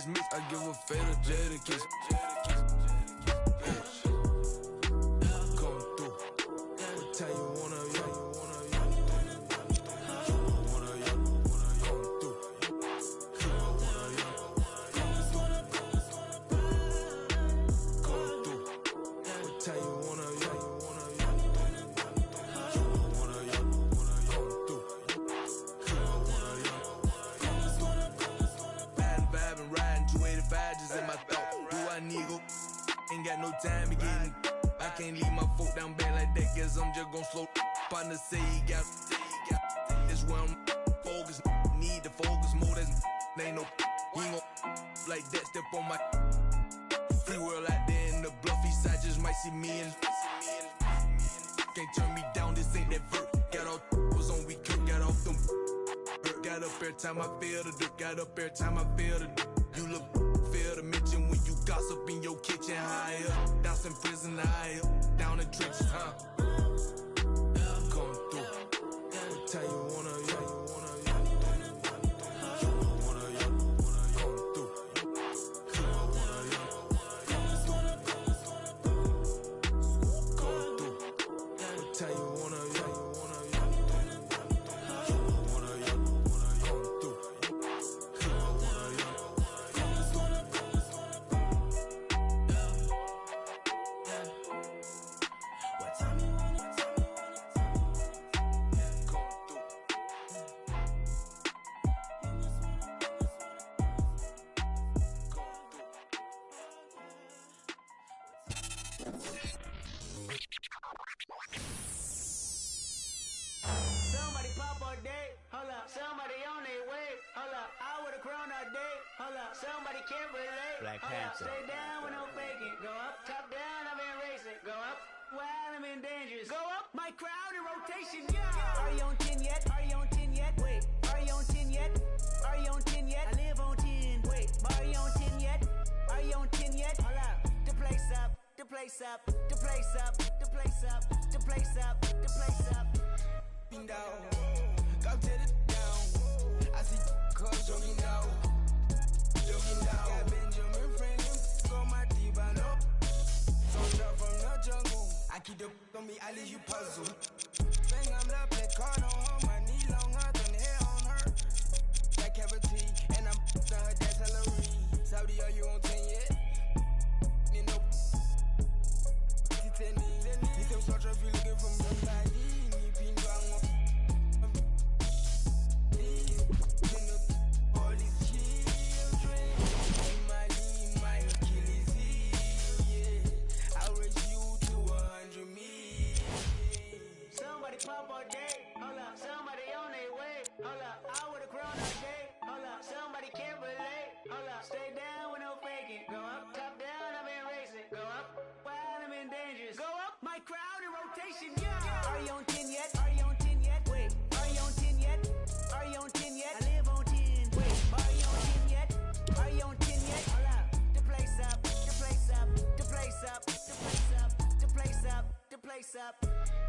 mix. I give a fatal Jada kiss. Come through. What time you wanna, ain't got no time to get in. I can't leave my foot down bad like that, guess I'm just gon' slow. Partner say he got this where I'm focused. Need to focus more, that's ain't no. He ain't gon' like that, step on my free world out there in the bluffy side, just might see me and can't turn me down, this ain't that vert. Got all was on, we could got off them. Got up every time I feel the dirt, got up every time I feel the dirt. You look fair to mention when you gossip in your kitchen. High up, down some prison, high up, down the trenches, huh? Come through. What time you wanna,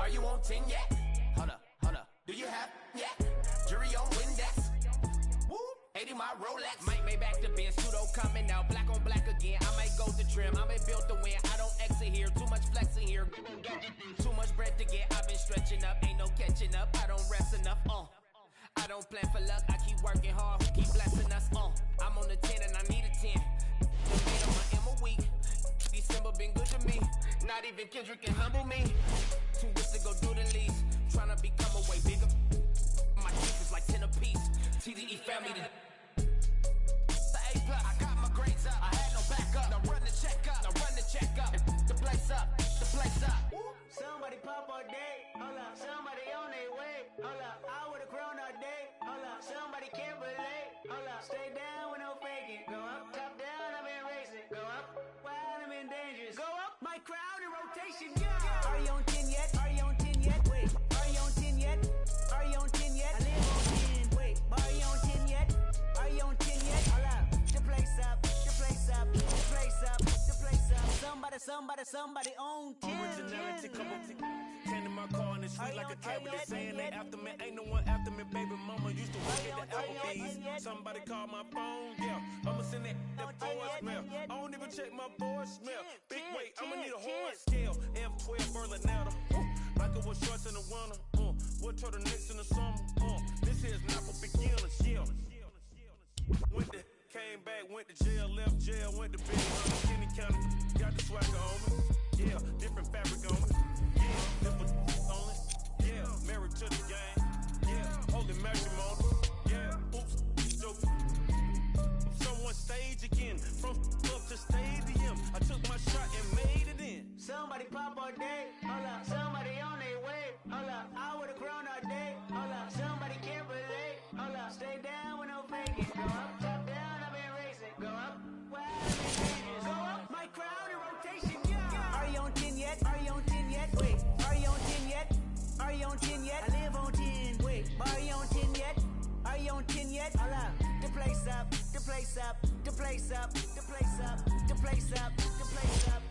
Are you on 10 yet? Hold up. Do you have yet? Jury on Windex. Woo! 80 my Rolex. Might make back to Ben. Pseudo coming out. Black on black again. I might go to trim. I may build to win. I don't exit here. Too much flexing here. Too much bread to get. I've been stretching up. Ain't no catching up. I don't rest enough. I don't plan for luck. I keep working hard. Who keep blessing us? I'm on the 10 and I need a 10. Made on my M a week. December been good to me. Not even Kendrick can humble me. Too rich to go do the least. Tryna become a way bigger. My teeth is like 10 apiece. TDE family to the A+. I got my grades up. I had no backup. Now run the check up. The place up. Somebody pop all day. Hold up. Somebody on their way. Hold up. I would've grown all day. Hold up. Somebody can't relate. Hold up. Stay down with no faking. Go up. Top down. I've been racing. Go up. Wild, I'm in dangerous. Go up. My crowd in rotation. Yeah. Are you on 10 yet? Wait. Are you on 10 yet? I live on 10. Wait. Are you on 10 yet? Hold up. The place up. Somebody on 10. Originality, couple ten in my car in the street like a cat with a saying they after me. Ain't no one after me, baby mama used to work at the Applebee's. Somebody call my phone, yeah. I'ma send that check my board smell. Big weight, I'ma need a horn scale. F12 Berlinetta. Like it was shorts in the winter. What turtlenecks in the summer. This here's not for beginners, yeah. Came back, went to jail, left jail, went to bed. Kenny County, got the swagger on me. Yeah, different fabric on me. Yeah, different on it. Yeah, married to the game. Yeah, holy matrimony. Yeah, oops, joke. Someone stage again. From up to stadium. I took my shot and made it in. Somebody pop all day, hold up. Somebody on their way, hold up. I would've grown all day, hold up. Somebody can't relate, hold up. Stay down with no faking. Go up, top down, I've been racing. Go up, wow, go up. My crowd in rotation, yeah. Are you on 10 yet? Are you on 10 yet? Wait, are you on 10 yet? Are you on 10 yet? I live on 10. Wait, are you on 10 yet? Are you on 10 yet? Hold up. The place up, the place up, the place up, the place up, the place up, the place up.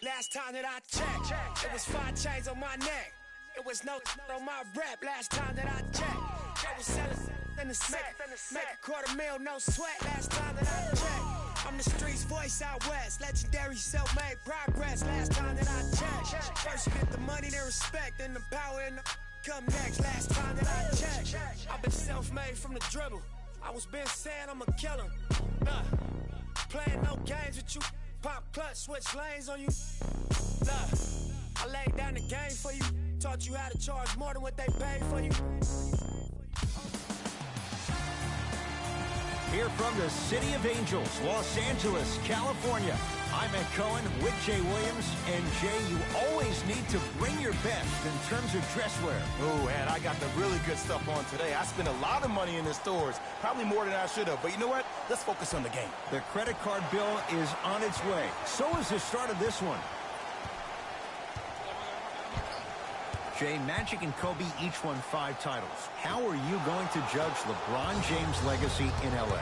Last time that I checked, it was 5 chains on my neck. It was no on my rap. Last time that I checked, they was selling in the set. Make $250,000, no sweat. Last time that I checked, I'm the streets voice out west. Legendary self-made progress. Last time that I checked, first you get the money, then respect, then the power and the come next. Last time that I checked, I've been self-made from the dribble. I was been saying I'm a killer. Playing no games with you. Pop clutch, switch lanes on you. Look, I laid down the game for you. Taught you how to charge more than what they paid for you. Here from the City of Angels, Los Angeles, California, I'm Ed Cohen with Jay Williams. And Jay, you always need to bring your best in terms of dress wear. Oh, and I got the really good stuff on today. I spent a lot of money in the stores, probably more than I should have. But you know what? Let's focus on the game. The credit card bill is on its way. So is the start of this one. Jay, Magic and Kobe each won 5 titles. How are you going to judge LeBron James' legacy in L.A.?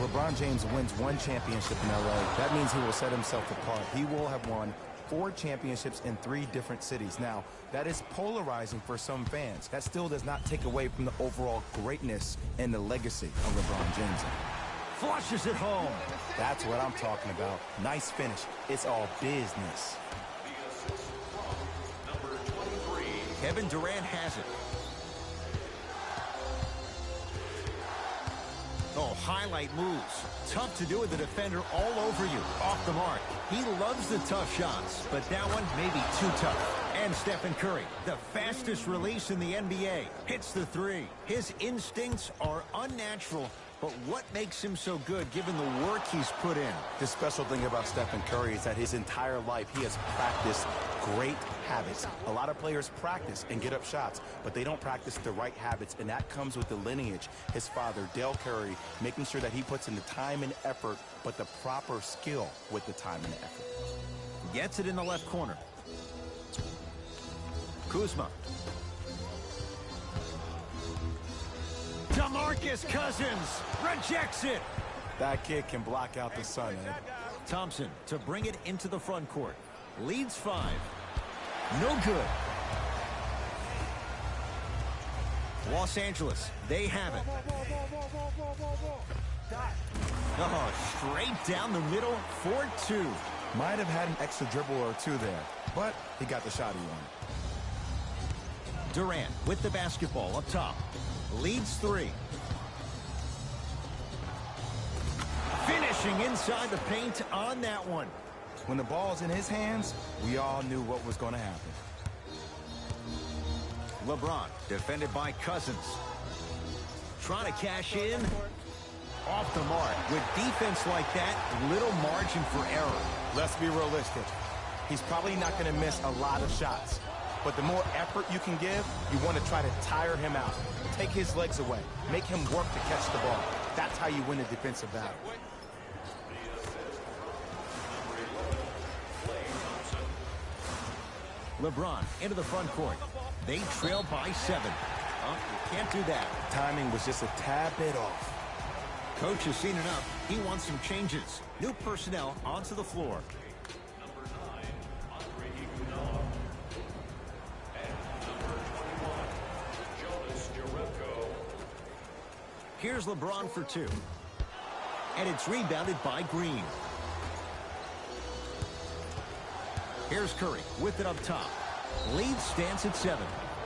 LeBron James wins 1 championship in L.A. That means he will set himself apart. He will have won 4 championships in 3 different cities. Now, that is polarizing for some fans. That still does not take away from the overall greatness and the legacy of LeBron James. Flushes it home. That's what I'm talking about. Nice finish. It's all business. Kevin Durant has it. Oh, highlight moves. Tough to do with the defender all over you. Off the mark. He loves the tough shots, but that one may be too tough. And Stephen Curry, the fastest release in the NBA, hits the 3. His instincts are unnatural, but what makes him so good given the work he's put in? The special thing about Stephen Curry is that his entire life he has practiced great habits. A lot of players practice and get up shots, but they don't practice the right habits, and that comes with the lineage. His father, Dale Curry, making sure that he puts in the time and effort, but the proper skill with the time and the effort. Gets it in the left corner. Kuzma. DeMarcus Cousins rejects it. That kid can block out the sun, Ed. Thompson to bring it into the front court. Leads 5. No good. Los Angeles, they have it. Oh, straight down the middle, 4-2. Might have had an extra dribble or 2 there, but he got the shot he wanted. Durant with the basketball up top. Leads 3. Finishing inside the paint on that one. When the ball's in his hands, we all knew what was going to happen. LeBron, defended by Cousins. Trying to cash in. Off the mark. With defense like that, little margin for error. Let's be realistic. He's probably not going to miss a lot of shots. But the more effort you can give, you want to try to tire him out. Take his legs away. Make him work to catch the ball. That's how you win a defensive battle. LeBron into the front court. They trail by 7. Oh, you can't do that. Timing was just a tad bit off. Coach has seen enough. He wants some changes. New personnel onto the floor. Here's LeBron for 2. And it's rebounded by Green. Here's Curry with it up top. Lead stands at 7.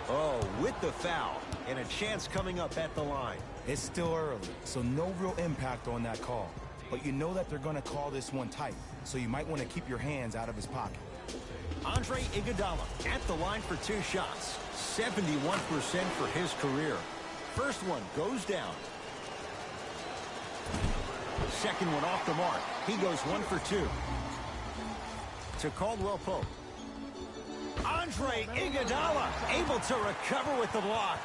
Oh, with the foul. And a chance coming up at the line. It's still early, so no real impact on that call. But you know that they're going to call this one tight, so you might want to keep your hands out of his pocket. Andre Iguodala at the line for 2 shots. 71% for his career. First one goes down. Second one off the mark. He goes 1 for 2. To Caldwell Pope. Andre Iguodala able to recover with the block.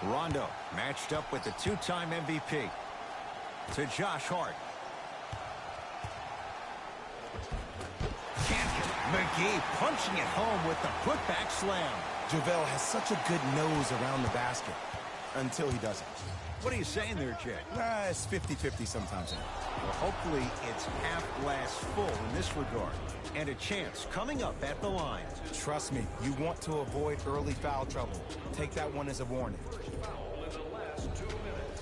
Rondo matched up with the 2-time MVP. To Josh Hart. McGee punching it home with the putback slam. JaVale has such a good nose around the basket until he doesn't. What are you saying there, Jay? It's 50-50 sometimes. Well, hopefully it's half glass full in this regard. And a chance coming up at the line. Trust me, you want to avoid early foul trouble. Take that one as a warning.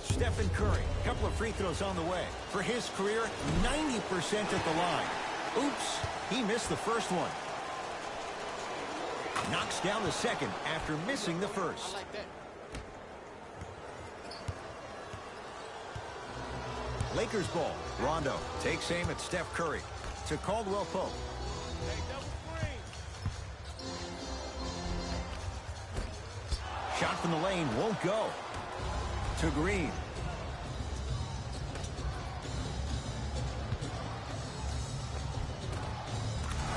Stephen Curry, couple of free throws on the way. For his career, 90% at the line. Oops, he missed the first one. Knocks down the second after missing the first. Lakers ball. Rondo takes aim at Steph Curry. To Caldwell Pope. Shot from the lane won't go. To Green.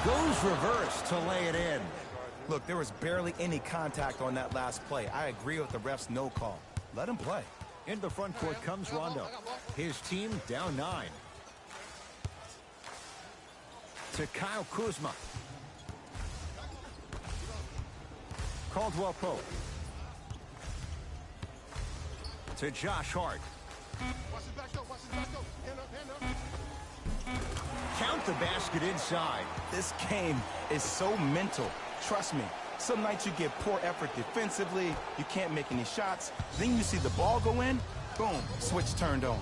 Goes reverse to lay it in. Look, there was barely any contact on that last play. I agree with the ref's no call. Let him play. Into the front court comes Rondo. His team down 9. To Kyle Kuzma. Caldwell Pope. To Josh Hart. Count the basket inside. This game is so mental. Trust me. Some nights you get poor effort defensively, you can't make any shots, then you see the ball go in, boom, switch turned on.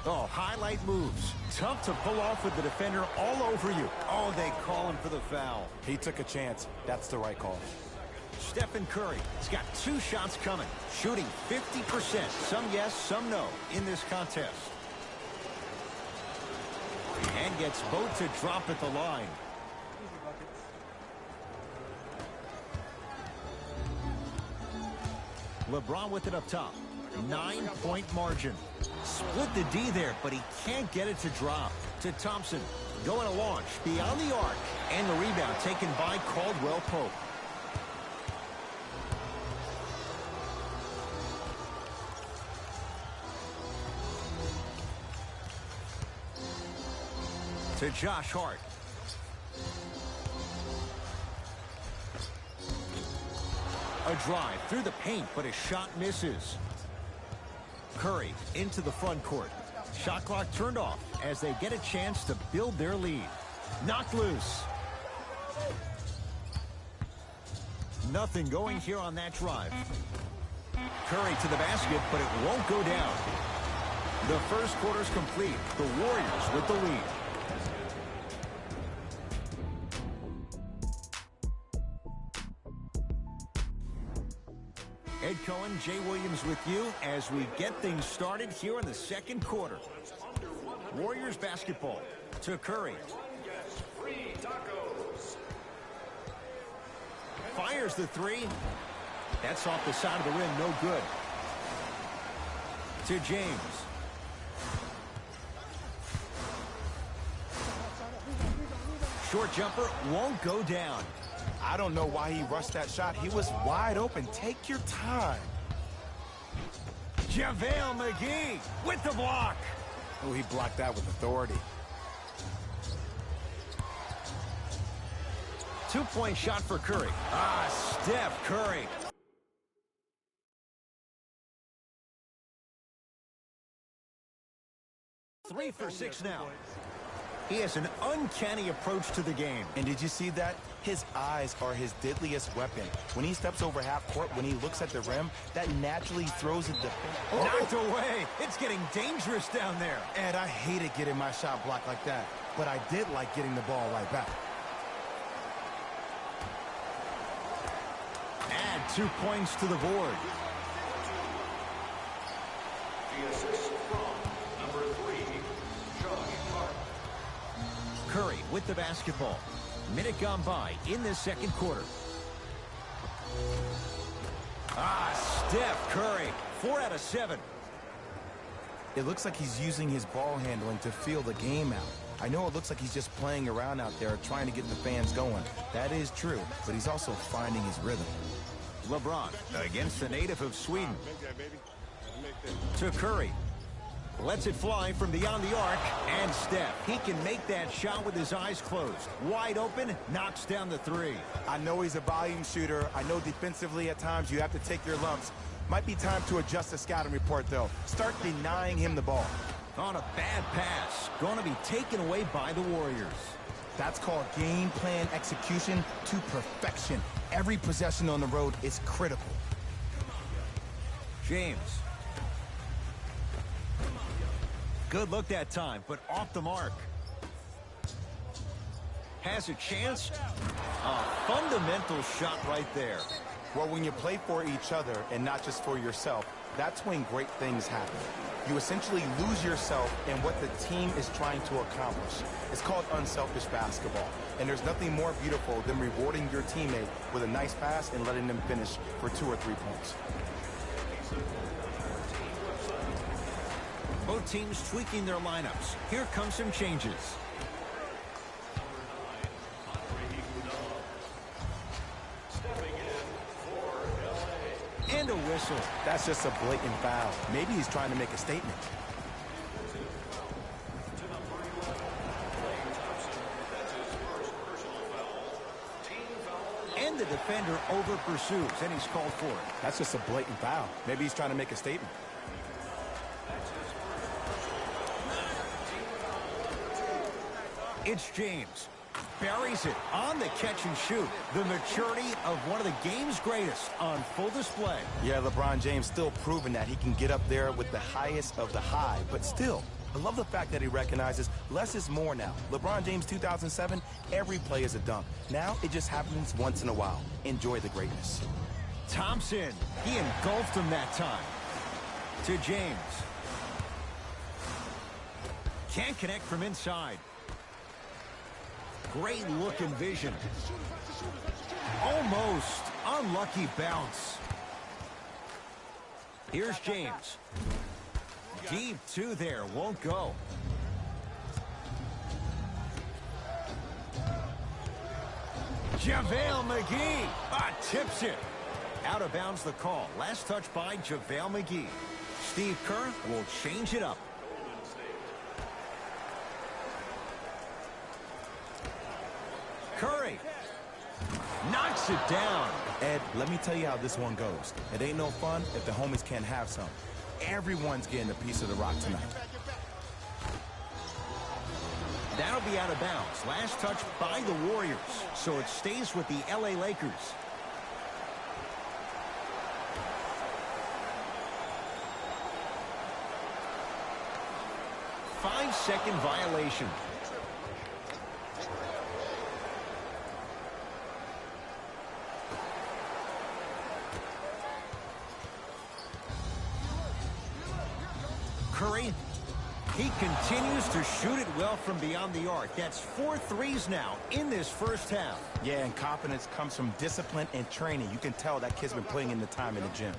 Oh, highlight moves. Tough to pull off with the defender all over you. Oh, they call him for the foul. He took a chance. That's the right call. Stephen Curry has got 2 shots coming, shooting 50%. Some yes, some no in this contest. And gets both to drop at the line. LeBron with it up top. 9-point margin. Split the D there, but he can't get it to drop. To Thompson. Going to launch beyond the arc. And the rebound taken by Caldwell Pope. To Josh Hart. A drive through the paint, but his shot misses. Curry into the front court. Shot clock turned off as they get a chance to build their lead. Knocked loose. Nothing going here on that drive. Curry to the basket, but it won't go down. The first quarter's complete. The Warriors with the lead. Ed Cohen, Jay Williams with you as we get things started here in the second quarter. Warriors basketball. To Curry. Fires the 3. That's off the side of the rim, no good. To James. Short jumper won't go down. I don't know why he rushed that shot. He was wide open. Take your time. JaVale McGee with the block. Oh, he blocked that with authority. 2-point shot for Curry. Steph Curry. Three for 6 now. He has an uncanny approach to the game. And did you see that? His eyes are his deadliest weapon. When he steps over half court, when he looks at the rim, that naturally throws it. Knocked away. It's getting dangerous down there. And I hated getting my shot blocked like that. But I did like getting the ball right back. Add 2 points to the board. The assist from number 3, Josh Hart. Curry with the basketball. Minute gone by in this second quarter. Steph Curry. 4 out of 7. It looks like he's using his ball handling to feel the game out. I know it looks like he's just playing around out there trying to get the fans going. That is true, but he's also finding his rhythm. LeBron against the native of Sweden. To Curry. Lets it fly from beyond the arc. And Steph. He can make that shot with his eyes closed. Wide open. Knocks down the 3. I know he's a volume shooter. I know defensively at times you have to take your lumps. Might be time to adjust the scouting report, though. Start denying him the ball. On a bad pass. Going to be taken away by the Warriors. That's called game plan execution to perfection. Every possession on the road is critical. James. Good look that time, but off the mark. Has a chance. A fundamental shot right there. Well, when you play for each other and not just for yourself, that's when great things happen. You essentially lose yourself in what the team is trying to accomplish. It's called unselfish basketball. And there's nothing more beautiful than rewarding your teammate with a nice pass and letting them finish for 2 or 3 points. Both teams tweaking their lineups. Here come some changes. And a whistle. That's just a blatant foul. Maybe he's trying to make a statement. And the defender over pursues, and he's called for it. That's just a blatant foul. Maybe he's trying to make a statement. It's James. Buries it on the catch and shoot. The maturity of one of the game's greatest on full display. Yeah, LeBron James still proving that he can get up there with the highest of the high. But still, I love the fact that he recognizes less is more now. LeBron James 2007, every play is a dunk. Now it just happens once in a while. Enjoy the greatness. Thompson. He engulfed him that time. To James. Can't connect from inside. Great look and vision. Almost. Unlucky bounce. Here's James. Deep 2 there. Won't go. JaVale McGee. Tips it. Out of bounds the call. Last touch by JaVale McGee. Steve Kerr will change it up. Curry knocks it down. Ed, let me tell you how this one goes. It ain't no fun if the homies can't have some. Everyone's getting a piece of the rock tonight. That'll be out of bounds. Last touch by the Warriors. So it stays with the LA Lakers. Five-second violation. Curry, he continues to shoot it well from beyond the arc. That's 4 threes now in this first half. Yeah, and confidence comes from discipline and training. You can tell that kid's been putting in the time in the gym.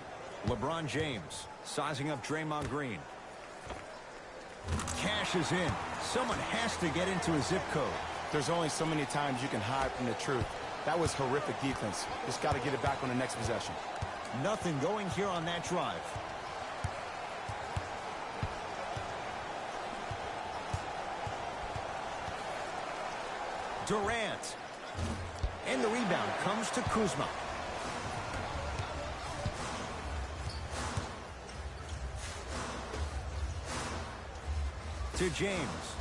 LeBron James sizing up Draymond Green. Cashes in. Someone has to get into a zip code. There's only so many times you can hide from the truth. That was horrific defense. Just got to get it back on the next possession. Nothing going here on that drive. Durant. And the rebound comes to Kuzma. To James.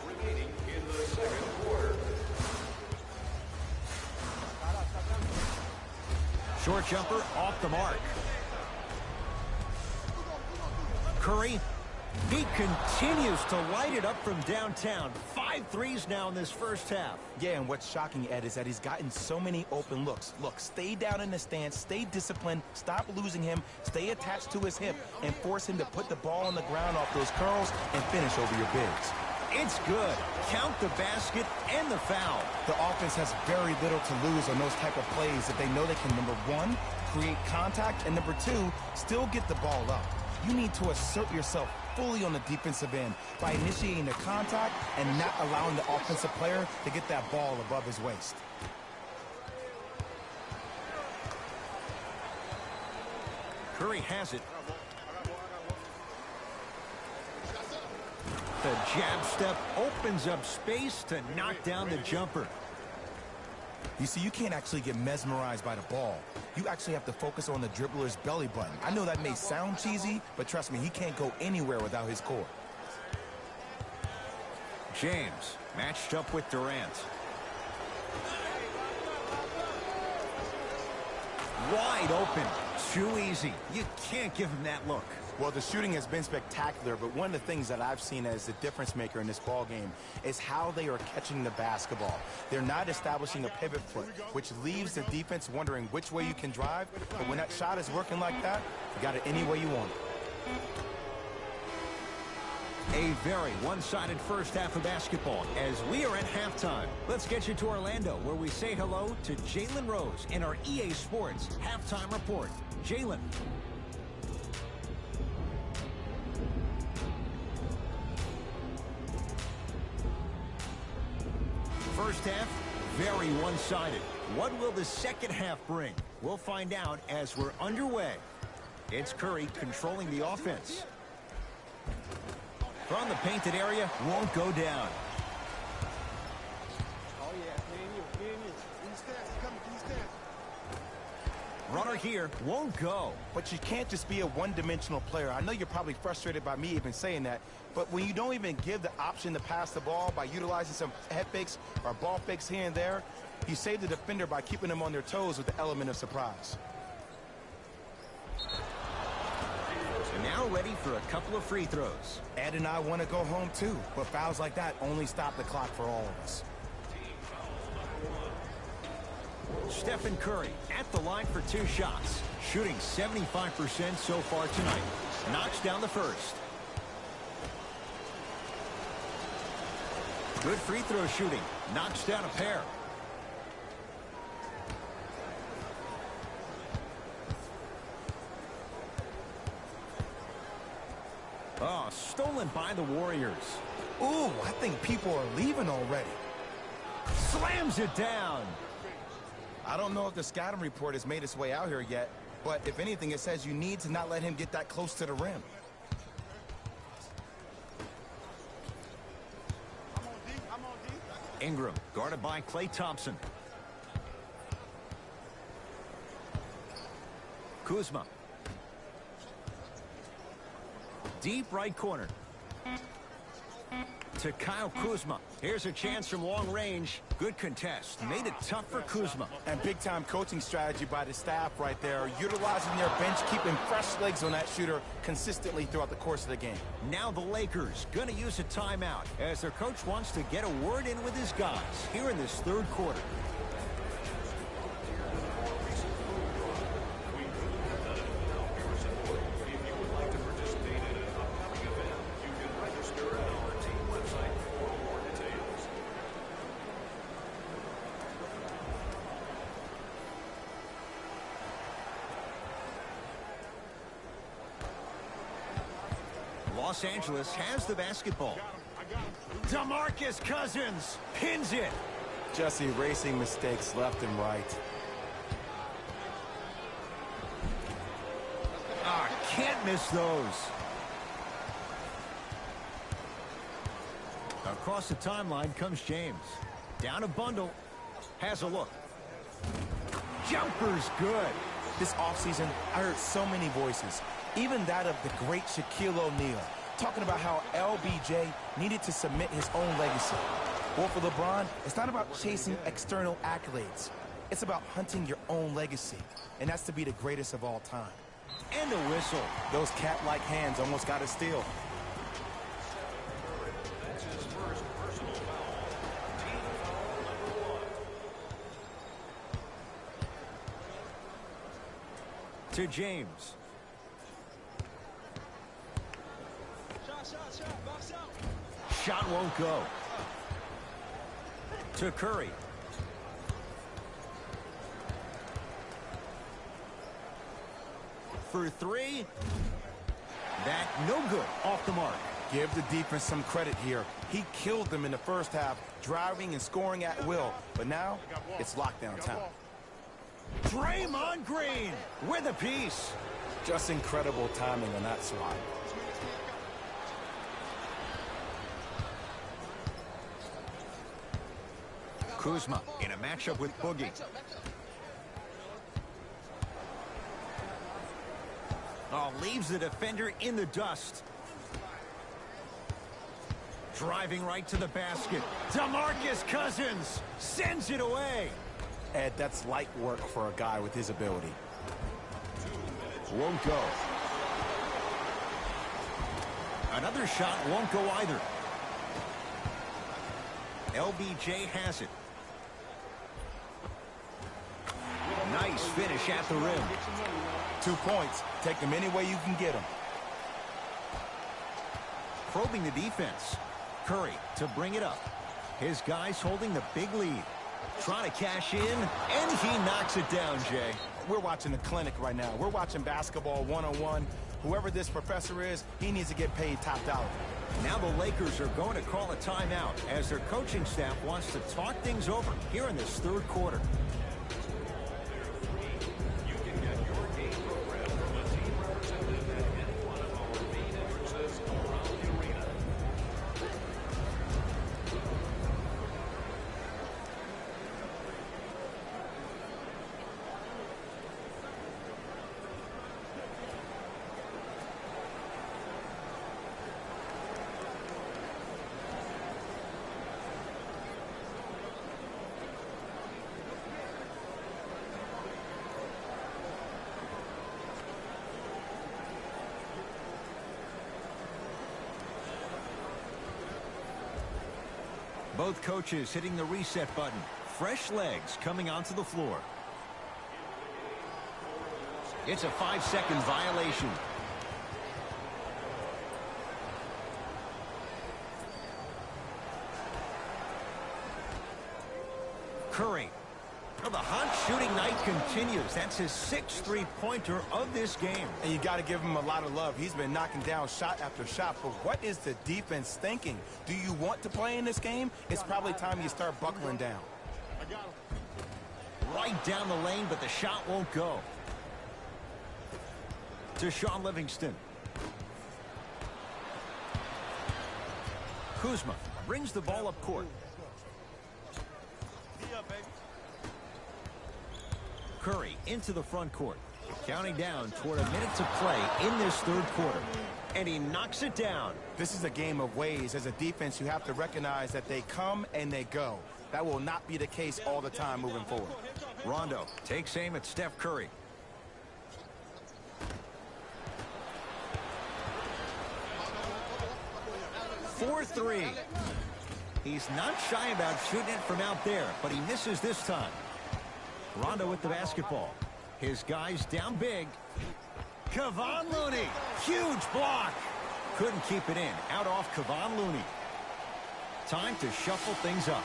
Remaining in the second quarter. Short jumper off the mark. Curry. He continues to light it up from downtown. 5 threes now in this first half. Yeah, and what's shocking, Ed, is that he's gotten so many open looks. Look, stay down in the stance, stay disciplined, stop losing him, stay attached to his hip, and force him to put the ball on the ground off those curls and finish over your bigs. It's good. Count the basket and the foul. The offense has very little to lose on those type of plays if they know they can, number one, create contact, and number two, still get the ball up. You need to assert yourself fully on the defensive end by initiating the contact and not allowing the offensive player to get that ball above his waist. Curry has it. The jab step opens up space to knock down the jumper. You see, you can't actually get mesmerized by the ball. You actually have to focus on the dribbler's belly button. I know that may sound cheesy, but trust me, he can't go anywhere without his core. James matched up with Durant. Wide open. Too easy. You can't give him that look. Well, the shooting has been spectacular, but one of the things that I've seen as the difference maker in this ball game is how they are catching the basketball. They're not establishing a pivot foot, which leaves the defense wondering which way you can drive, but when that shot is working like that, you got it any way you want it. A very one-sided first half of basketball as we are at halftime. Let's get you to Orlando, where we say hello to Jalen Rose in our EA Sports Halftime Report. Jalen. First half, very one-sided. What will the second half bring? We'll find out as we're underway. It's Curry controlling the offense. From the painted area, won't go down. Oh, yeah. Me and you. These stats, come, these stats. Runner here, won't go. But you can't just be a one-dimensional player. I know you're probably frustrated by me even saying that, but when you don't even give the option to pass the ball by utilizing some head fakes or ball fakes here and there, you save the defender by keeping them on their toes with the element of surprise. Now ready for a couple of free throws. Ed and I want to go home too, but fouls like that only stop the clock for all of us. Stephen Curry at the line for 2 shots, shooting 75% so far tonight. Knocks down the first. Good free throw shooting. Knocks down a pair. Oh, stolen by the Warriors. Ooh, I think people are leaving already. Slams it down. I don't know if the scouting report has made its way out here yet, but if anything, it says you need to not let him get that close to the rim. I'm on D. Ingram guarded by Klay Thompson. Kuzma. Deep right corner. To Kyle Kuzma. Here's a chance from long range. Good contest. Made it tough for Kuzma. And big-time coaching strategy by the staff right there, utilizing their bench, keeping fresh legs on that shooter consistently throughout the course of the game. Now the Lakers going to use a timeout as their coach wants to get a word in with his guys here in this third quarter. Los Angeles has the basketball. DeMarcus Cousins pins it. Just erasing mistakes left and right. Can't miss those. Across the timeline comes James. Down a bundle. Has a look. Jumper's good. This offseason, I heard so many voices, even that of the great Shaquille O'Neal, talking about how LBJ needed to submit his own legacy. Well, for LeBron, it's not about chasing external accolades. It's about hunting your own legacy, and that's to be the greatest of all time. And a whistle. Those cat-like hands almost got a steal. That's his first personal foul. Team foul number 1. To James. Shot won't go. To Curry. For three. That no good. Off the mark. Give the defense some credit here. He killed them in the first half, driving and scoring at will. But now, it's lockdown time. Draymond Green with a piece. Just incredible timing on that swat. Kuzma in a matchup with Boogie. Oh, leaves the defender in the dust. Driving right to the basket. DeMarcus Cousins sends it away. Ed, that's light work for a guy with his ability. Won't go. Another shot won't go either. LBJ has it. Nice finish at the rim. 2 points. Take them any way you can get them. Probing the defense. Curry to bring it up. His guys holding the big lead. Trying to cash in, and he knocks it down, Jay. We're watching a clinic right now. We're watching basketball one-on-one. Whoever this professor is, he needs to get paid top dollar. Now the Lakers are going to call a timeout as their coaching staff wants to talk things over here in this third quarter. You can get your game program from a team representative at any one of our main entrances around the arena. Both coaches hitting the reset button. Fresh legs coming onto the floor. It's a 5-second violation. Curry. Well, the hot shooting night continues. That's his 6th three-pointer of this game. And you got to give him a lot of love. He's been knocking down shot after shot. But what is the defense thinking? Do you want to play in this game? It's probably time you start buckling down. Right down the lane, but the shot won't go. To Sean Livingston. Kuzma brings the ball up court. Curry into the front court. Counting down toward a minute to play in this third quarter. And he knocks it down. This is a game of ways. As a defense, you have to recognize that they come and they go. That will not be the case all the time moving forward. Rondo takes aim at Steph Curry. For three. He's not shy about shooting it from out there, but he misses this time. Rondo with the basketball. His guys down big. Kevon Looney. Huge block. Couldn't keep it in. Out off Kevon Looney. Time to shuffle things up.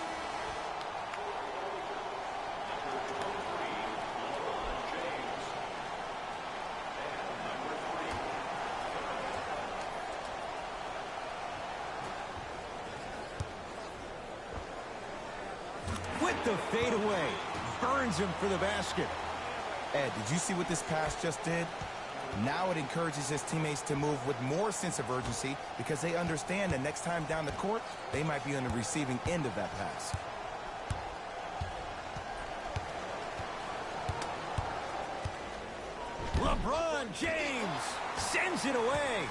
With the fadeaway. Burns him for the basket. Ed, did you see what this pass just did? Now it encourages his teammates to move with more sense of urgency because they understand that next time down the court, they might be on the receiving end of that pass. LeBron James sends it away.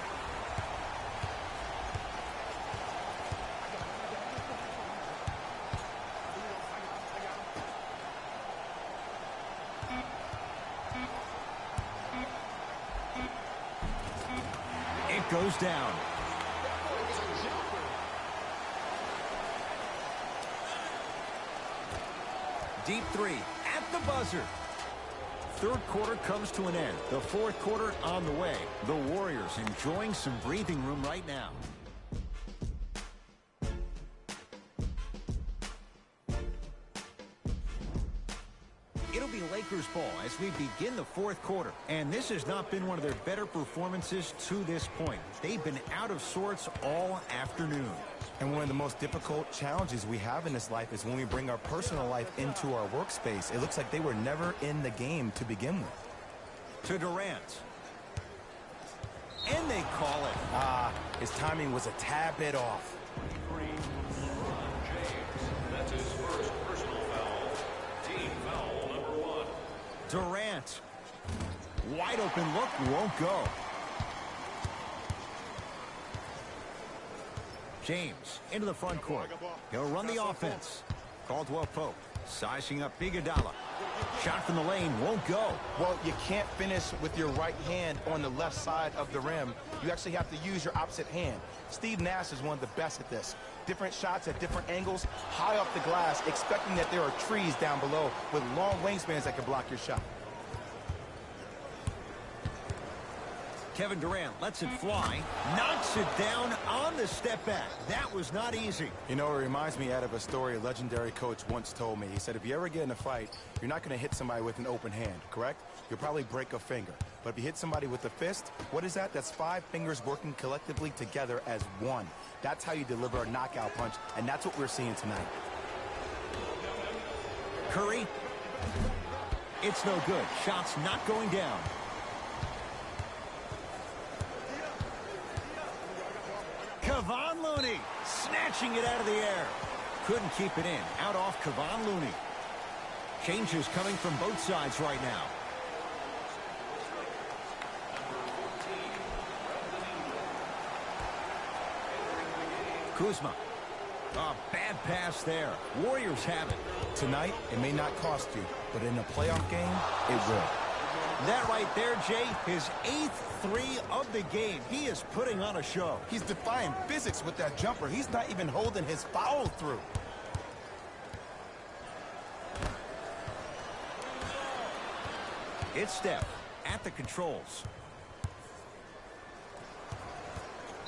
It goes down. Deep three at the buzzer. Third quarter comes to an end. The fourth quarter on the way. The Warriors enjoying some breathing room right now. It'll be Lakers ball as we begin the fourth quarter. And this has not been one of their better performances to this point. They've been out of sorts all afternoon. And one of the most difficult challenges we have in this life is when we bring our personal life into our workspace. It looks like they were never in the game to begin with. To Durant. And they call it. His timing was a tad bit off. James, that's his first personal foul. Team foul number 1. Durant. Wide open look, won't go. James into the front court. He'll run the offense. Caldwell Pope sizing up Iguodala. Shot from the lane won't go. Well, you can't finish with your right hand on the left side of the rim. You actually have to use your opposite hand. Steve Nash is one of the best at this. Different shots at different angles, high off the glass, expecting that there are trees down below with long wingspans that can block your shot. Kevin Durant lets it fly, knocks it down on the step back. That was not easy. You know, it reminds me of a story a legendary coach once told me. He said, if you ever get in a fight, you're not going to hit somebody with an open hand, correct? You'll probably break a finger. But if you hit somebody with a fist, what is that? That's 5 fingers working collectively together as one. That's how you deliver a knockout punch, and that's what we're seeing tonight. Curry. It's no good. Shot's not going down. Kevon Looney snatching it out of the air. Couldn't keep it in. Out off Kevon Looney. Changes coming from both sides right now. Kuzma. A bad pass there. Warriors have it. Tonight, it may not cost you, but in a playoff game, it will. That right there, Jay, his 8th 3 of the game. He is putting on a show. He's defying physics with that jumper. He's not even holding his foul through. It's Steph at the controls.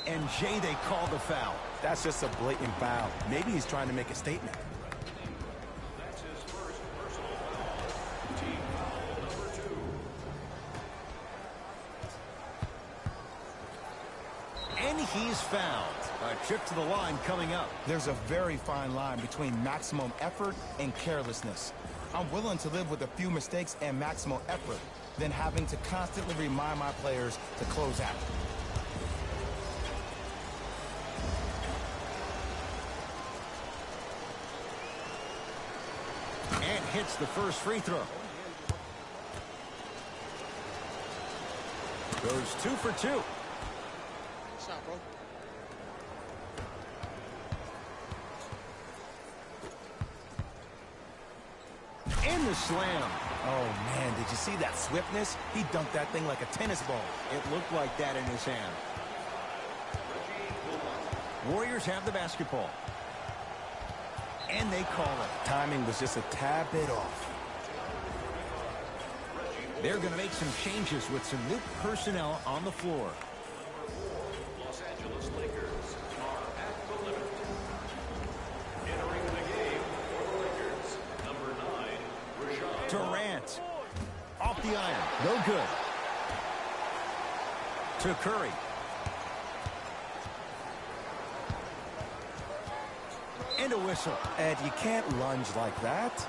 And Jay, they call the foul. That's just a blatant foul. Maybe he's trying to make a statement. That's his first personal foul. Team foul number 2. And he's fouled. A trip to the line coming up. There's a very fine line between maximum effort and carelessness. I'm willing to live with a few mistakes and maximum effort than having to constantly remind my players to close out. And hits the first free throw. Goes 2 for 2. Shot, bro. In the slam. Oh, man, did you see that swiftness? He dunked that thing like a tennis ball. It looked like that in his hand. Warriors have the basketball. And they call it. Timing was just a tad bit off. They're going to make some changes with some new personnel on the floor. Los Angeles Lakers are at the limit. Entering the game for the Lakers, number 9, Rashad. Durant. Off the iron. No good. To Curry. And a whistle. Ed, you can't lunge like that.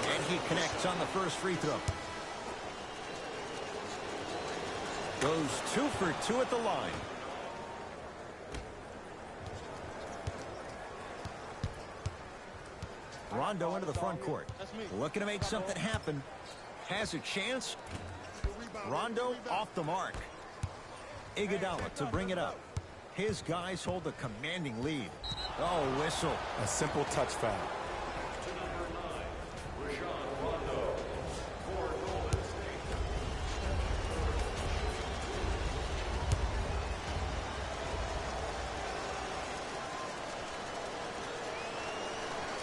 And he connects on the first free throw. Goes 2 for 2 at the line. Rondo into the front court. Looking to make something happen. Has a chance. Rondo off the mark. Iguodala to bring it up. His guys hold a commanding lead. Oh, whistle. A simple touch foul.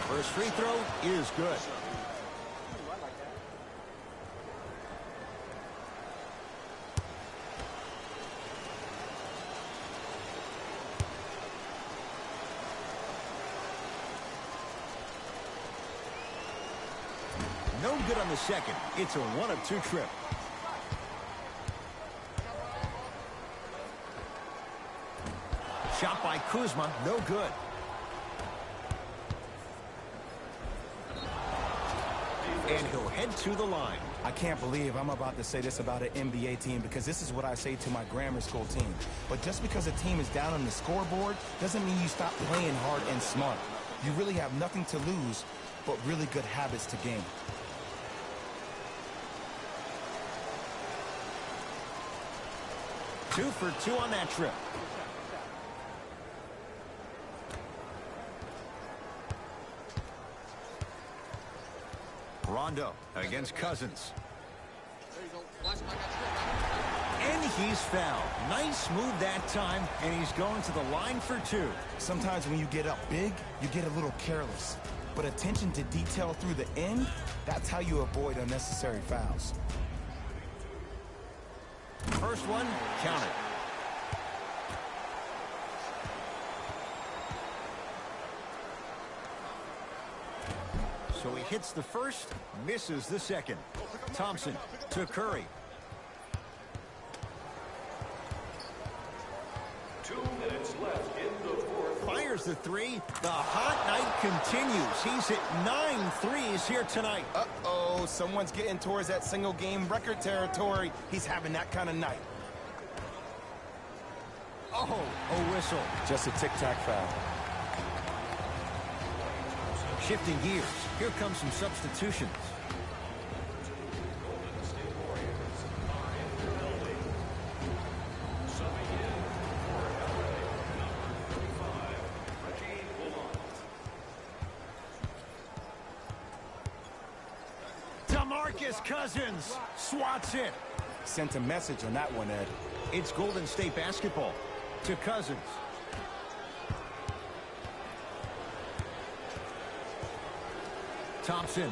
First free throw is good. No good on the second. It's a 1-of-2 trip. Shot by Kuzma, no good. And he'll head to the line. I can't believe I'm about to say this about an NBA team because this is what I say to my grammar school team. But just because a team is down on the scoreboard doesn't mean you stop playing hard and smart. You really have nothing to lose but really good habits to gain. Two for 2 on that trip. Rondo against Cousins. And he's fouled. Nice move that time, and he's going to the line for 2. Sometimes when you get up big, you get a little careless. But attention to detail through the end, that's how you avoid unnecessary fouls. First one, count it. So he hits the first, misses the second. Thompson to Curry. 2 minutes left in the fourth. Fires the 3. The hot night continues. He's hit 9 threes here tonight. Uh-oh, someone's getting towards that single game record territory. He's having that kind of night. Oh, a whistle. Just a tic-tac foul. Shifting gears. Here comes some substitutions. DeMarcus Cousins swats it. Sent a message on that one, Ed. It's Golden State basketball to Cousins. Thompson.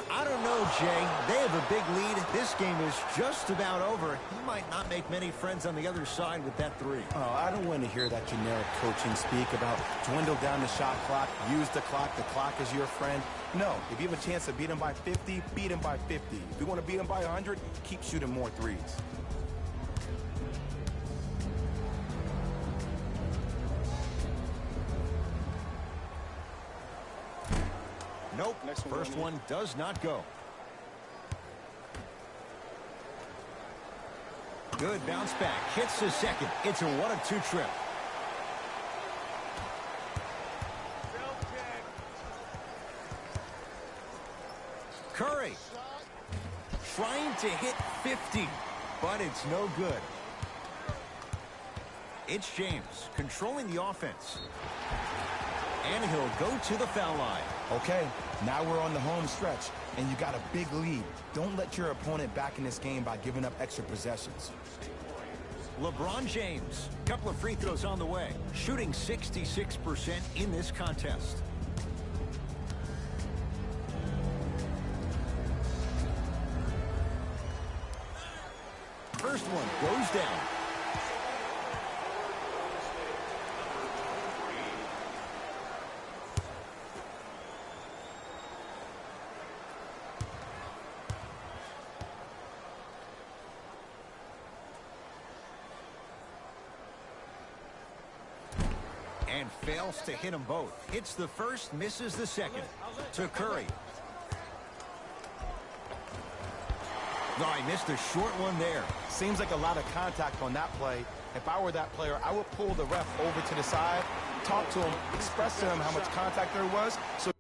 I don't know, Jay. They have a big lead. This game is just about over. He might not make many friends on the other side with that 3. Oh, I don't want to hear that generic coaching speak about dwindle down the shot clock, use the clock is your friend. No, if you have a chance to beat him by 50, beat him by 50. If you want to beat him by 100, keep shooting more threes. Nope. First one does not go. Good bounce back. Hits the second. It's a 1-of-2 trip. Curry. Trying to hit 50, but it's no good. It's James controlling the offense. And he'll go to the foul line. Okay, now we're on the home stretch, and you got a big lead. Don't let your opponent back in this game by giving up extra possessions. LeBron James, couple of free throws on the way, shooting 66% in this contest. First one goes down. and fails to hit them both. Hits the first, misses the second. To Curry. No, I missed a short one there. Seems like a lot of contact on that play. If I were that player, I would pull the ref over to the side, talk to him, express to him how much contact there was, so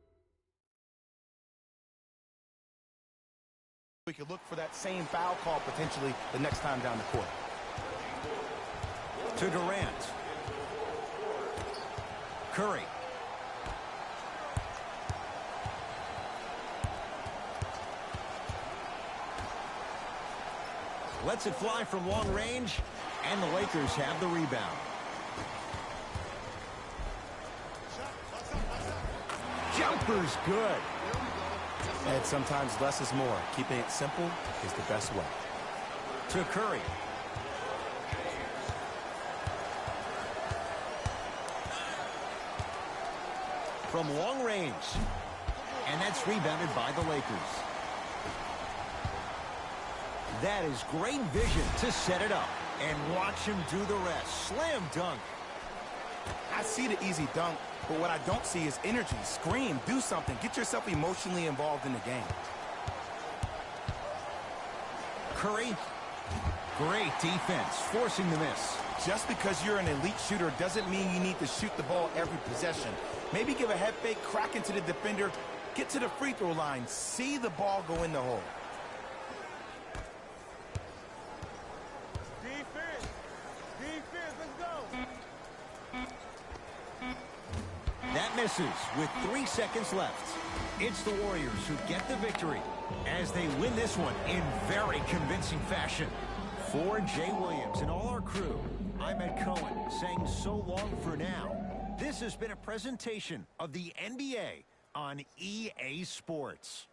we could look for that same foul call potentially the next time down the court. To Durant. Curry. Lets it fly from long range, and the Lakers have the rebound. Jumper's good. And sometimes less is more. Keeping it simple is the best way. To Curry. From long range. And that's rebounded by the Lakers. That is great vision to set it up. And watch him do the rest. Slam dunk. I see the easy dunk, but what I don't see is energy. Scream, do something. Get yourself emotionally involved in the game. Curry. Great defense, forcing the miss. Just because you're an elite shooter doesn't mean you need to shoot the ball every possession. Maybe give a head fake, crack into the defender, get to the free throw line, see the ball go in the hole. That misses with 3 seconds left. It's the Warriors who get the victory as they win this one in very convincing fashion. For Jay Williams and all our crew, I'm Ed Cohen saying so long for now. This has been a presentation of the NBA on EA Sports.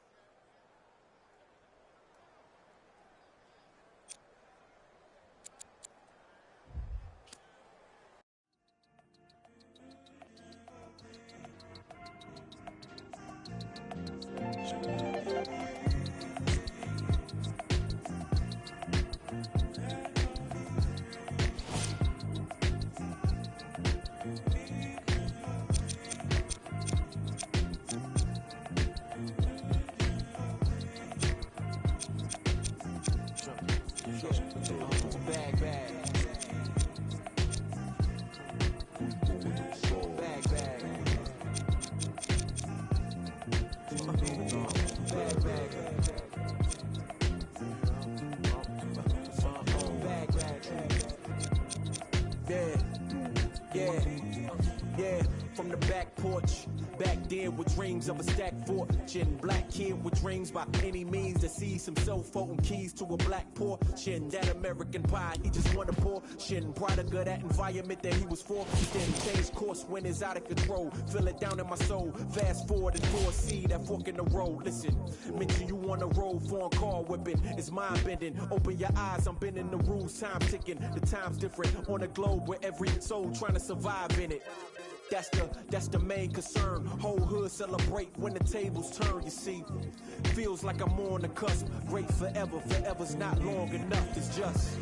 From the back porch, back there with dreams of a stacked fortune. Black kid with dreams by any means to seize himself, holding keys to a black portion. That American pie, he just want a portion. Product of that environment that he was for. Then change course when it's out of control. Feel it down in my soul. Fast forward and foresee that fork in the road. Listen, mention you on the road, foreign car whipping. It's mind bending. Open your eyes, I'm bending the rules. Time ticking. The time's different on a globe where every soul trying to survive in it. That's the main concern. Whole hood celebrate when the tables turn, you see. Feels like I'm on the cusp. Great forever, forever's not long enough. It's just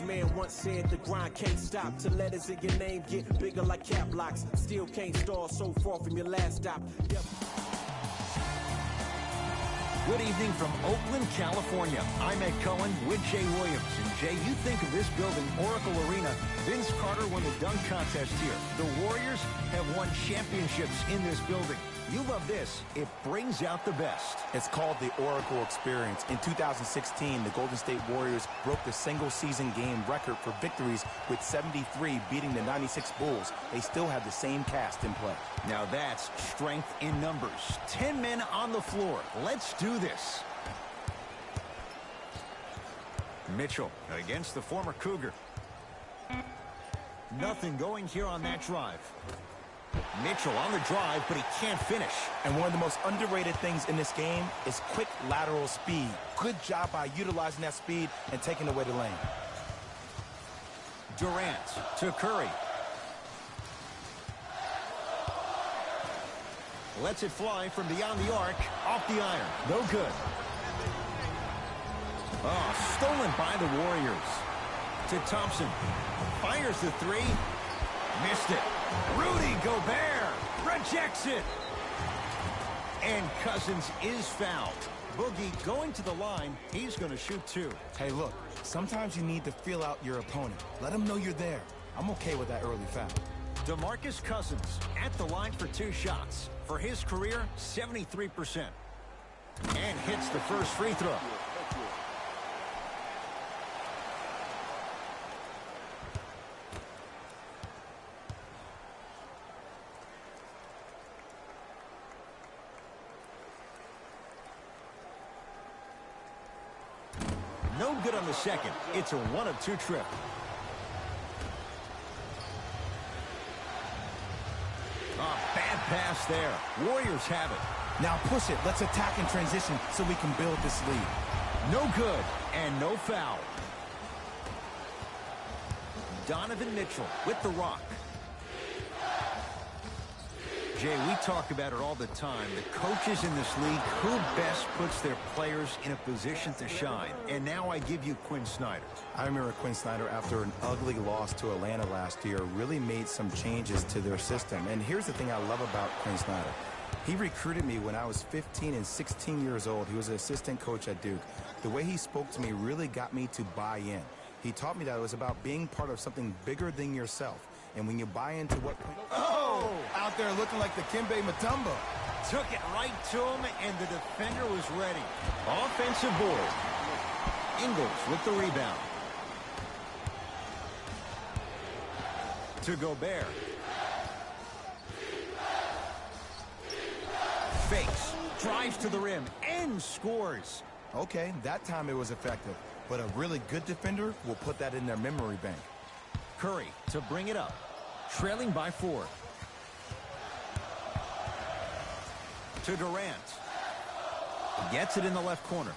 man once said the grind can't stop till letters in your name get bigger like cap locks. Still can't stall so far from your last stop. Yep. Good evening from Oakland, California. I'm Ed Cohen with Jay Williams. And Jay, you think of this building, Oracle Arena. Vince Carter won the dunk contest here. The Warriors have won championships in this building. You love this. It brings out the best. It's called the Oracle Experience. In 2016, the Golden State Warriors broke the single-season game record for victories with 73, beating the 96 Bulls. They still have the same cast in play. Now that's strength in numbers. 10 men on the floor. Let's do this. Mitchell against the former Cougar. Nothing going here on that drive. Mitchell on the drive, but he can't finish. And one of the most underrated things in this game is quick lateral speed. Good job by utilizing that speed and taking away the lane. Durant to Curry. Lets it fly from beyond the arc, off the iron. No good. Oh, stolen by the Warriors. To Thompson. Fires the three. Missed it. Rudy Gobert rejects it. And Cousins is fouled. Boogie going to the line. He's going to shoot two. Hey, look, sometimes you need to feel out your opponent. Let them know you're there. I'm okay with that early foul. DeMarcus Cousins at the line for two shots. For his career, 73%. And hits the first free throw. No good on the second. It's a 1-of-2 trip. Oh, bad pass there. Warriors have it. Now push it. Let's attack in transition so we can build this lead. No good and no foul. Donovan Mitchell with the rock. Jay, we talk about it all the time. The coaches in this league, who best puts their players in a position to shine? And now I give you Quinn Snyder. I remember Quinn Snyder, after an ugly loss to Atlanta last year, really made some changes to their system. And here's the thing I love about Quinn Snyder. He recruited me when I was 15 and 16 years old. He was an assistant coach at Duke. The way he spoke to me really got me to buy in. He taught me that it was about being part of something bigger than yourself. And when you buy into what... Oh! Out there looking like the Kimbe Mutombo. Took it right to him, and the defender was ready. Offensive board. Ingles with the rebound. To Gobert. Fakes. Drives to the rim and scores. Okay, that time it was effective. But a really good defender will put that in their memory bank. Curry to bring it up. Trailing by 4. To Durant. Gets it in the left corner.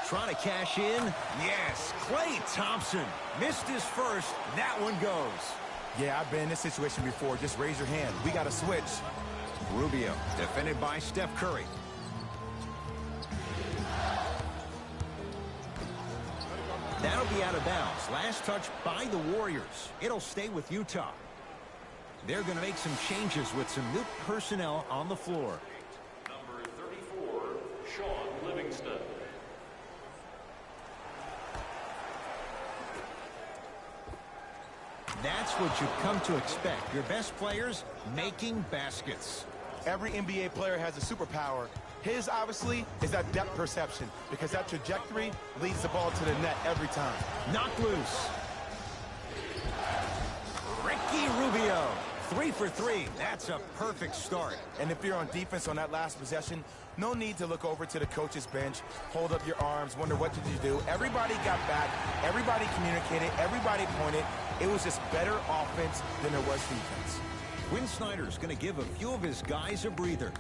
Trying to cash in. Yes, Klay Thompson. Missed his first. That one goes. Yeah, I've been in this situation before. Just raise your hand. We got to switch. Rubio defended by Steph Curry. That'll be out of bounds. Last touch by the Warriors. It'll stay with Utah. They're going to make some changes with some new personnel on the floor. Number 34, Sean Livingston. That's what you've come to expect. Your best players making baskets. Every NBA player has a superpower. His, obviously, is that depth perception, because that trajectory leads the ball to the net every time. Knocked loose. Ricky Rubio. 3 for 3. That's a perfect start. And if you're on defense on that last possession, no need to look over to the coach's bench, hold up your arms, wonder what did you do. Everybody got back. Everybody communicated. Everybody pointed. It was just better offense than there was defense. Quinn Snyder's going to give a few of his guys a breather.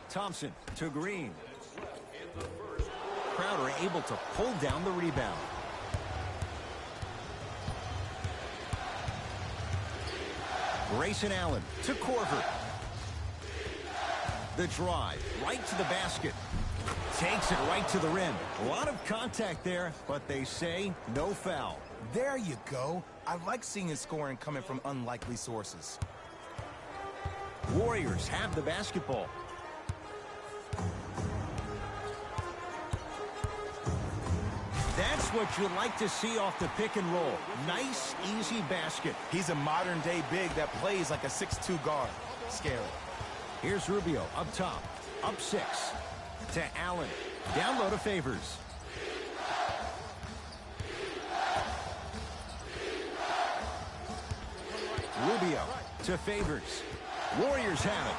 Thompson to Green. Crowder able to pull down the rebound. Grayson Allen to Korver. The drive right to the basket. Takes it right to the rim. A lot of contact there, but they say no foul. There you go. I like seeing his scoring coming from unlikely sources. Warriors have the basketball. That's what you like to see off the pick and roll. Nice, easy basket. He's a modern-day big that plays like a 6'2 guard. Scary. Here's Rubio up top. Up 6. To Allen. Down low to Favors. Rubio to Favors. Warriors have it.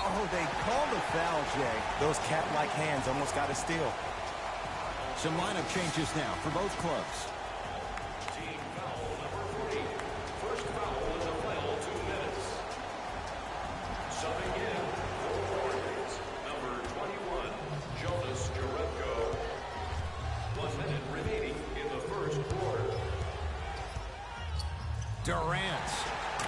Oh, they called the foul, Jay. Those cat-like hands almost got a steal. Some lineup changes now for both clubs. Team foul number Durant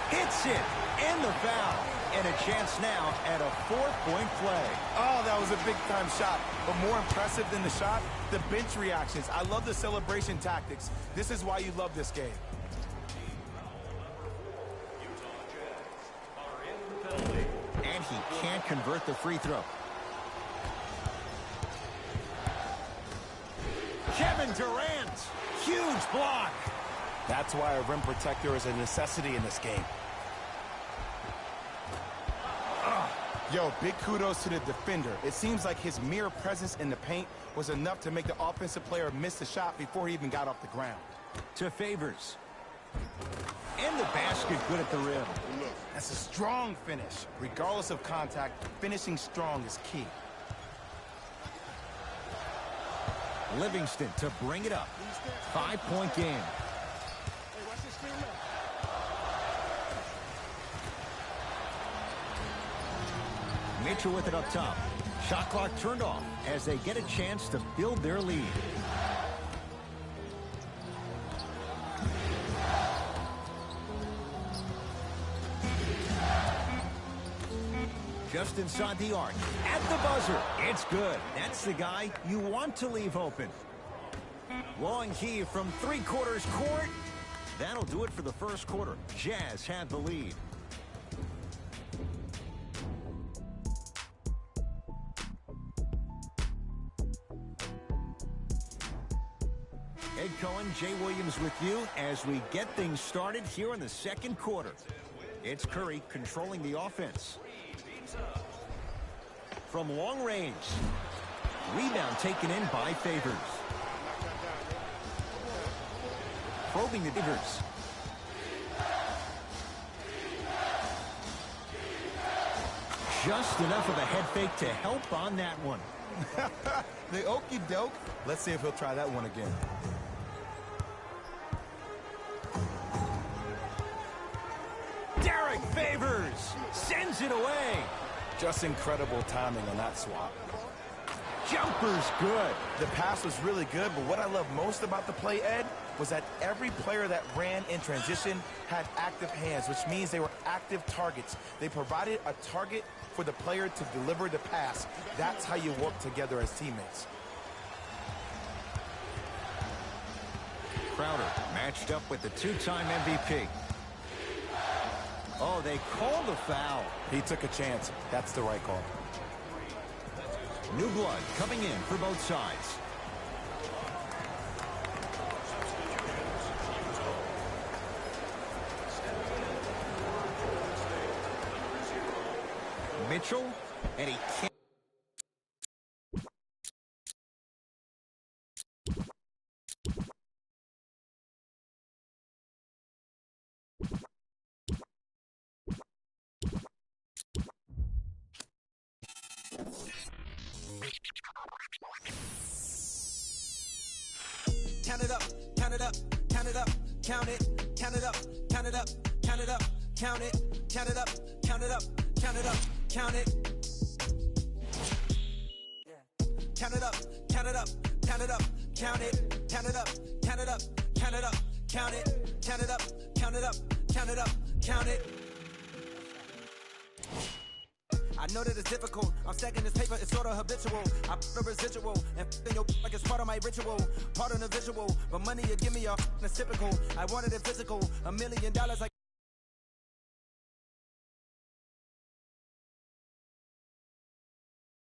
hits it, and the foul. And a chance now at a 4-point play. Oh, that was a big-time shot. But more impressive than the shot, the bench reactions. I love the celebration tactics. This is why you love this game. And he can't convert the free throw. Kevin Durant, huge block. That's why a rim protector is a necessity in this game. Yo, big kudos to the defender. It seems like his mere presence in the paint was enough to make the offensive player miss the shot before he even got off the ground. To Favors. And the basket good at the rim. That's a strong finish. Regardless of contact, finishing strong is key. Livingston to bring it up. 5-point game. Hey, watch this screen left. Mitchell with it up top. Shot clock turned off as they get a chance to build their lead. Just inside the arc. At the buzzer. It's good. That's the guy you want to leave open. Long heave from three-quarters court. That'll do it for the first quarter. Jazz had the lead. Ed Cohen, Jay Williams with you as we get things started here in the second quarter. It's Curry controlling the offense. From long range. Rebound taken in by Favors. Probing the Favors. Just enough of a head fake to help on that one. The okie doke. Let's see if he'll try that one again. Derek Favors sends it away. Just incredible timing on that swap. Jumper's good. The pass was really good, but what I love most about the play, Ed, was that every player that ran in transition had active hands, which means they were active targets. They provided a target for the player to deliver the pass. That's how you work together as teammates. Crowder matched up with the two-time MVP. Oh, they called a foul. He took a chance. That's the right call. New blood coming in for both sides. Mitchell, and he can't. Count it up, count it up, count it up, count it, count it up, count it up, count it up, count it, count it up, count it up, count it up, count it. Count it up, count it up, count it up, count it, count it up, count it up, count it up, count it, count it up, count it up, count it up, count it. I know that it's difficult. I'm stacking this paper, it's sort of habitual. I put a residual and f***ing your like it's part of my ritual, part of the visual. But money you give me all that's typical. I wanted it physical, $1 million like